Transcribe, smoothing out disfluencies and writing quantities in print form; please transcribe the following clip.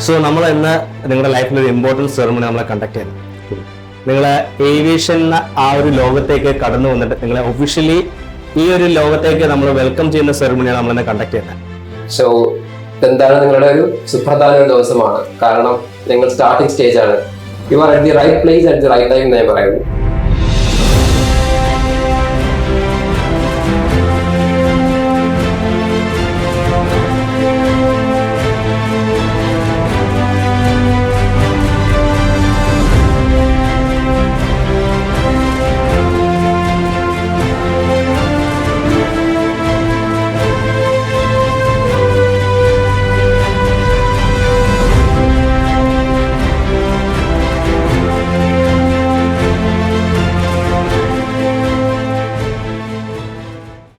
So നമ്മൾ ഇന്ന് നിങ്ങളുടെ ലൈഫിൽ ഒരു ഇമ്പോർട്ടൻറ്റ് സെറമണി നമ്മളെ കണ്ടക്ട് ചെയ്യുന്നത്. നിങ്ങളെ ഏവിയേഷൻ ആ ഒരു ലോകത്തേക്ക് കടന്നു വന്നിട്ട് നിങ്ങളെ ഒഫീഷ്യലി ഈ ഒരു ലോകത്തേക്ക് നമ്മൾ വെൽക്കം ചെയ്യുന്ന സെറമണിയാണ് നമ്മളിന്ന് കണ്ടക്ട് ചെയ്യുന്നത്. സോ എന്താണ് നിങ്ങളുടെ ഒരു സുപ്രധാന ദിവസമാണ്. കാരണം നിങ്ങൾ സ്റ്റാർട്ടിംഗ് സ്റ്റേജ് ആണ്. You are at the right place at the right time എന്ന് ഞാൻ പറയുന്നു.